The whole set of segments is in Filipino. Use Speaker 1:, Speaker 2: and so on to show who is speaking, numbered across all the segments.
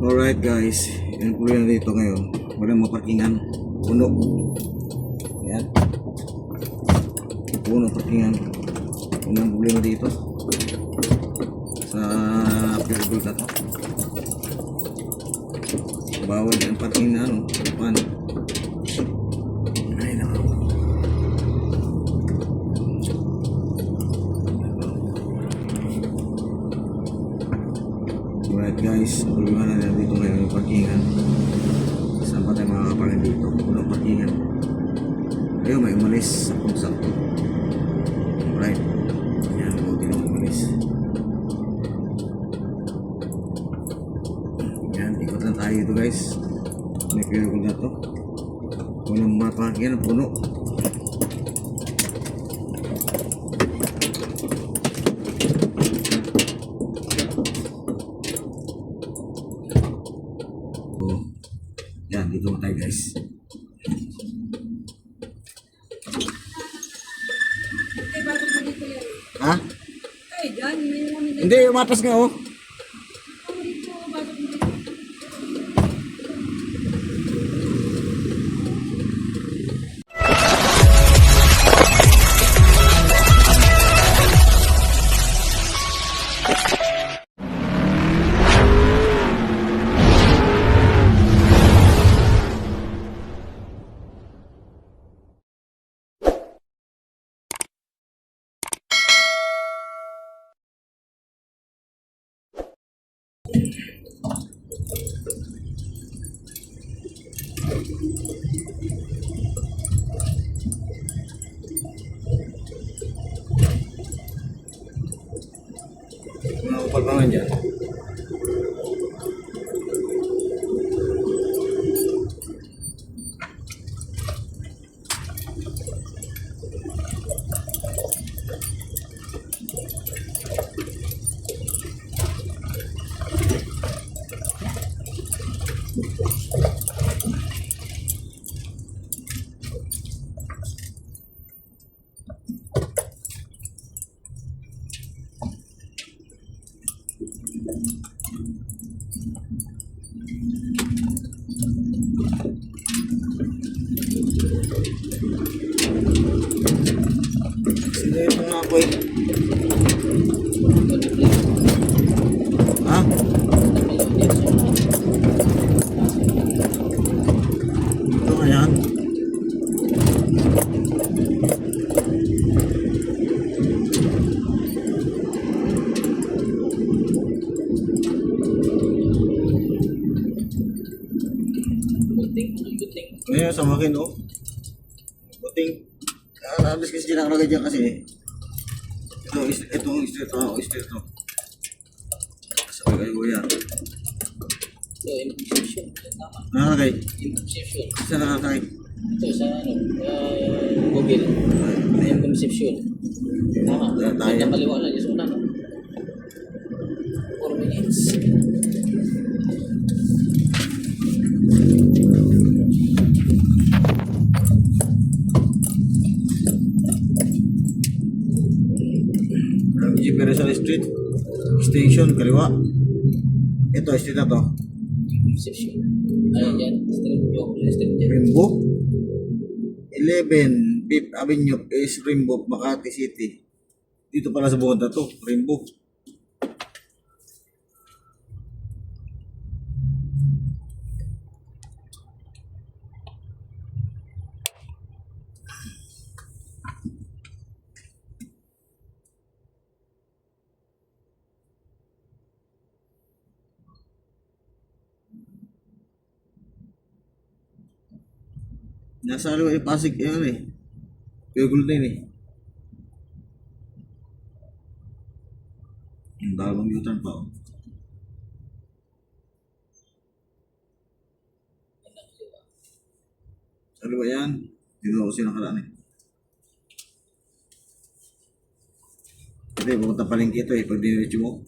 Speaker 1: Alright guys, yung problema dito ngayon, walang maparkingan, puno. Ayan, puno parkingan. Unang problema dito sa Pure na to. Bawal yan parking na ano, depan. Ay nako. Alright guys, problema na dito ngayon yung parkingan. Saan pa tayo makakaparking dito? Unang parkingan. Ayun, may umalis sa sakto. Alright. Yan, buti lang umalis. Yan, ikot lang tayo dito guys. May pure na to. Unang parkingan, puno. Yan, dito tayo guys. Ha?
Speaker 2: Ay, dyan. May namin
Speaker 1: Hindi, umatas nga oh.
Speaker 2: dito. Bago dito.
Speaker 1: Mga upal pa nga dyan. Sino yung mga apoy? Ha? Ito ka yan? Ngayon sa makin oh. Buting. Alas kasi nakalagay dyan kasi. Itong straight to. Sabi kayo yan.
Speaker 3: So, inception. Tama.
Speaker 1: Nakalagay.
Speaker 3: Inception.
Speaker 1: Isa nakalagay.
Speaker 3: Ito sa ano, Google. Inception. Tama.
Speaker 1: Tayo.
Speaker 3: Nakaliwa lang yung una, no? 4 minutes.
Speaker 1: Jeepersal Street Station, kaliwa. Ito, street na to.
Speaker 3: Inception. Ayan yan. Street yan.
Speaker 1: Rainbow 11 5th Avenue is Rainbow, Makati City. Dito pala sa bukod na to, Rainbow. Nasa ano yung Pasig, yan eh. Google na yun eh. Yung bagong U-turn pa oh. Ano ba yan? Dito ako siya nakaraan eh. Ito pupunta palengke ito eh, pag diniretso mo.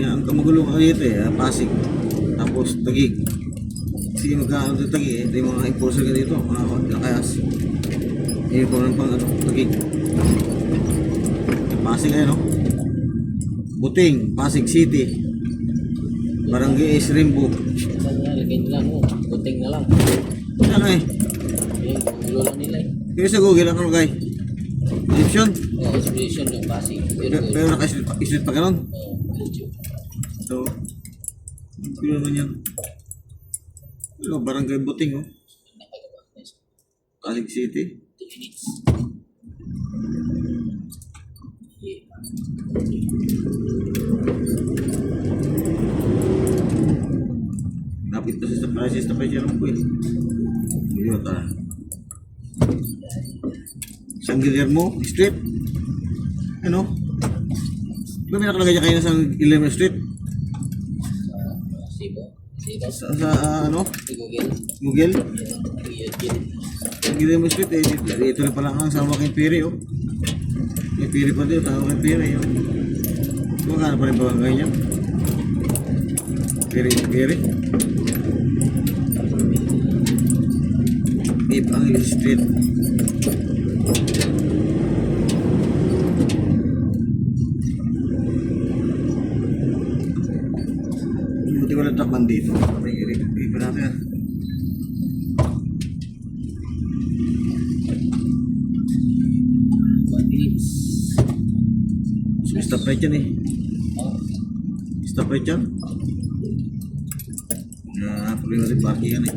Speaker 1: Ang kamagulo ka dito eh, Pasig. Tapos Taguig. Sige magkano ito tagi eh. Ito yung mga enforcer ka dito. Mga kayas. Yung po ng pang ano, tagig. Pasig eh no? Buting, Pasig City. Barangay is Rimbo.
Speaker 3: Saan na, lagay nila mo. Kunting na lang.
Speaker 1: Ano eh?
Speaker 3: Yung gulo lang nila eh.
Speaker 1: Kaya sa Google ano guy? Egyptian?
Speaker 3: Expedition yung Pasig.
Speaker 1: Pero naka-islit pa ganun.
Speaker 3: YouTube.
Speaker 1: So, ano naman yan? Ano, Barangay Buting oh.
Speaker 3: Nakagawa. Nice.
Speaker 1: Pasig City.
Speaker 3: 2 minutes. Yeah.
Speaker 1: Napit pa sa prices na pa siya ng pwede. Yun, tara. San Guillermo Street. Ano? Ba may nakalagay niya kayo na San Guillermo Street?
Speaker 3: Sibo. Sibo.
Speaker 1: Sa ano?
Speaker 3: Sa Google.
Speaker 1: Google?
Speaker 3: YouTube.
Speaker 1: San Guillermo Street eh. Dito na pala ang sama kay Piri oh. May Piri pa dito, tawag kay Piri oh. Magkano pa rin barangay niya? Piri. Ipang Street. Buti ko natakman dito. May ipa natin.
Speaker 3: 1 minutes.
Speaker 1: Stop right yan eh.
Speaker 3: Oh.
Speaker 1: Stop right yan. Problema rin parking yan eh.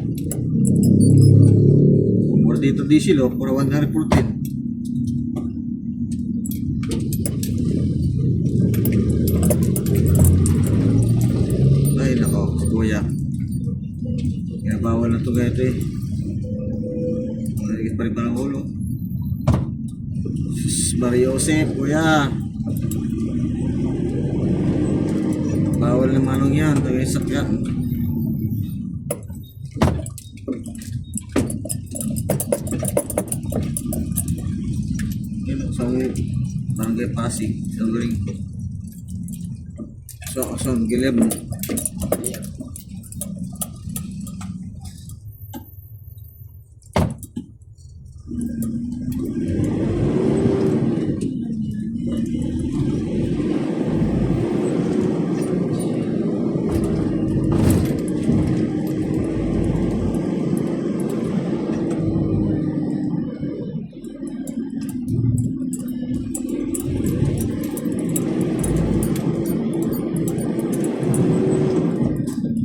Speaker 1: Mura dito diesel oh, para 114. Ay nako, kuya. Kaya bawal na ito ganito eh. Marikit pa rin parang ulo. Sus, Mario Joseph, kuya. Bawal na manong yan, tagay sakyan. Sa Barangay Pasig, sa Galing. So, Guillermo.
Speaker 3: Yeah.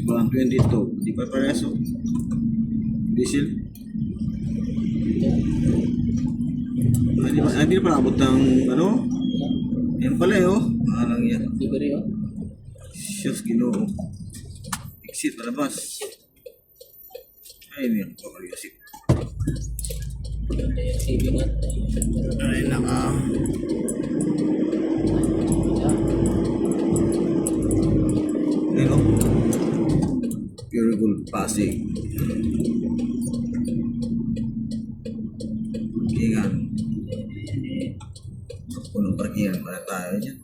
Speaker 1: Bang 22, di pa pareso. Diesel. Hindi na pala abot ng ano? Yan pala eh oh. Mahalang yan.
Speaker 3: Libre oh.
Speaker 1: Shucks, Ginoo. Exit, palabas. Ay, yan. Pag-ayosip.
Speaker 3: Ganda yung CV na.
Speaker 1: Ay, naka. Ayun oh. Pure Gold Pasig. Parkingan. Punong parkingan para tayo dyan.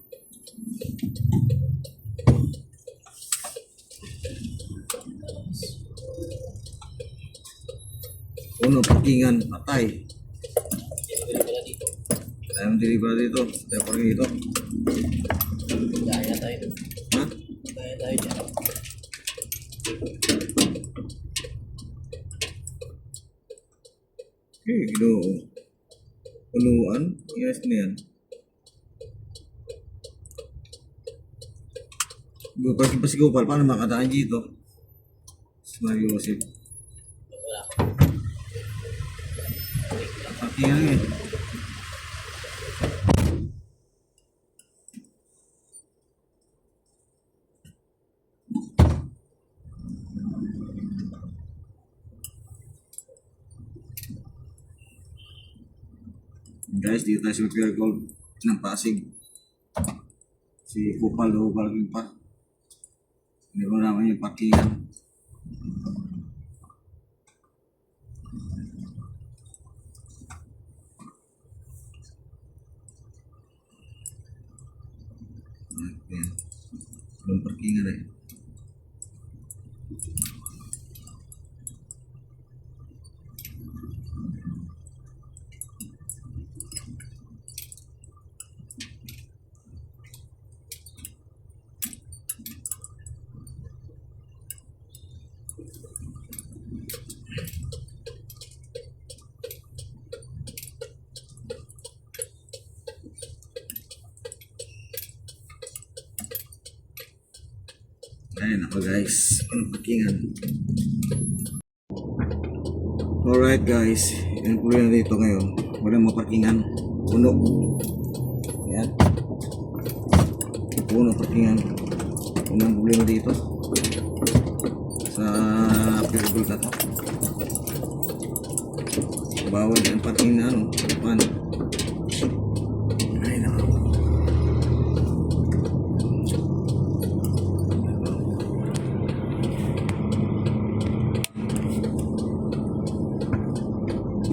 Speaker 1: Puno parkingan, patay.
Speaker 3: Libre pala dito.
Speaker 1: Tayo ang deliver dito. Tayo parking dito.
Speaker 3: Gaya tayo.
Speaker 1: Ha?
Speaker 3: Gaya tayo dyan.
Speaker 1: Okay, Ginoo. Punuan. Yes na yan. Parking pa si Gopal. Paano makadaan dito? Si Mario Joseph.
Speaker 3: Wala.
Speaker 1: Parking lang eh. Guys, dito tayo sa Pure Gold ng Pasig. Si Kupal o Balaging pa. Hindi ko naman yung parkingan. Ayan. Walang parkingan eh. Ayun ako guys, anong parkingan. Alright guys, yung problema dito ngayon, walang mga parkingan, puno. Ayan, puno parkingan. Unang problema dito sa Pirgol na to. Bawal yung parking na ano, paano? Ay nako.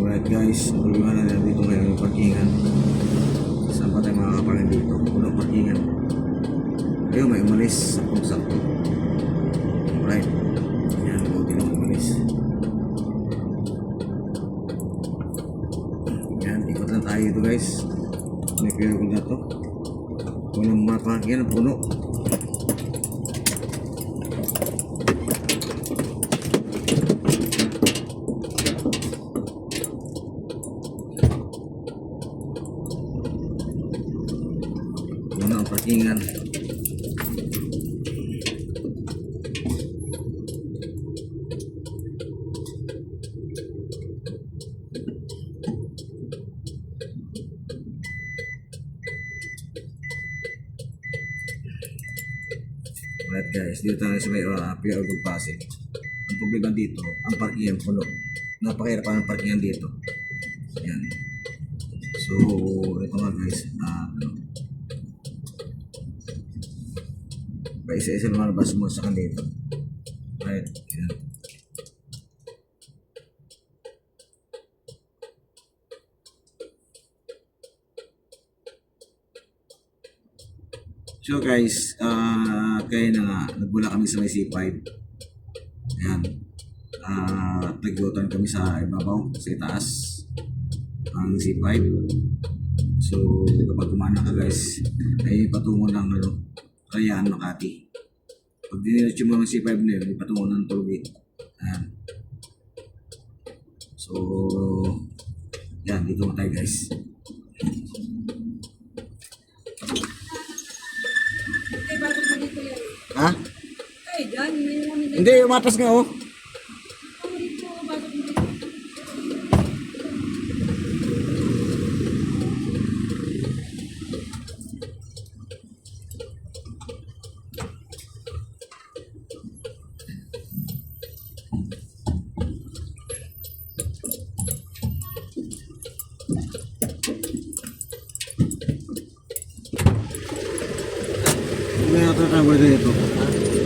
Speaker 1: Alright guys, problema na dito ngayon yung parkingan. Saan pa tayo makakaparking dito? Puno parkingan. Ayaw may umalis sa sakto. Alright. Ayan, buti lang umalis. Ayan, ikot lang tayo ito guys. May Pirgol na to. Walang mga parkingan, puno. Puno ang parkingan. Alright guys, dito tayo sa may Pirgol Pasig. Ang problema dito, ang parkingan puno. Napakahirap ang parkingan dito. Ayan. So, ito nga guys, paisa-isa naman ba sumusakan dito. Right, ayan. So guys, kaya na nga, nagbula kami sa may C5. Ayan. Tagyotan kami sa ibabaw, sa itaas. Ang C5. So, kapag kumana ka guys, ay patungo ng Rayaan, Makati. Pag diniretso mo ng C5 na yun, ay patungo ng Tulgit. Ayan. So, yan, dito mo tayo guys.
Speaker 2: Tay, bago pa dito yan.
Speaker 1: Ha?
Speaker 2: Tay, dyan, may kami dyan.
Speaker 1: Hindi, umatas nga oh.
Speaker 2: Ako dito, bago pa dito.
Speaker 1: Hindi na natin ang gwardiya dito.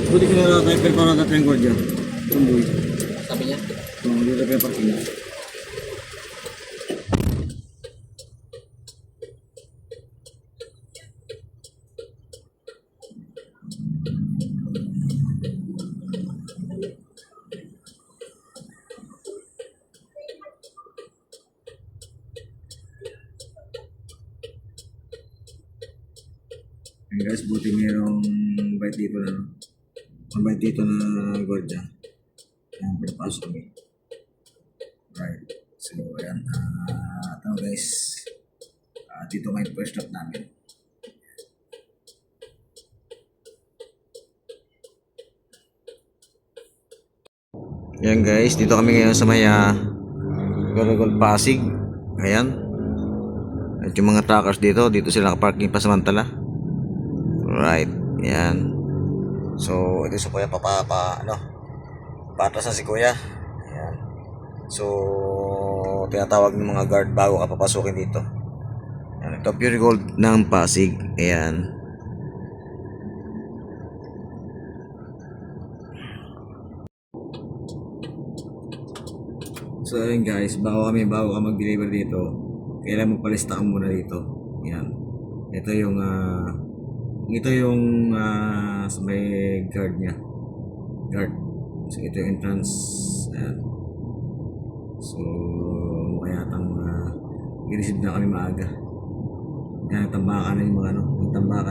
Speaker 1: Buti ko na tayo pero natin ang gwardiya. Tumboy.
Speaker 3: Sabi niya,
Speaker 1: So, dito tayo parking. Ayan guys, buti mayroong bite dito na mabait dito na gwardiya. Ayan, pinapasok kami. Right. So, ayan. Ito guys. Dito may first stop namin. Ayan guys, dito kami ngayon sa may Pirgol Pasig. Ayan. At yung mga truckers dito sila nakaparking pa samantala. Right. Ayan. So, ito si Kuya patas na si Kuya. Ayan. So, tinatawag ng mga guard bago ka papasukin dito. Ayan. Ito, Pirgol ng Pasig. Ayan. So, ayun guys, bago ka mag-deliver dito, kailangan magpalista ka muna dito. Ayan. Ito yung sa may guard niya. Guard. So, ito yung entrance. Ayan. So, kaya i-receive na kami maaga. Ayan, tambakan na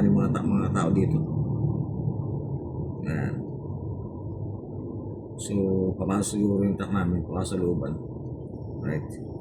Speaker 1: yung mga tao dito. Ayan. So, papasok siguro yung truck namin, papasok sa looban. Right.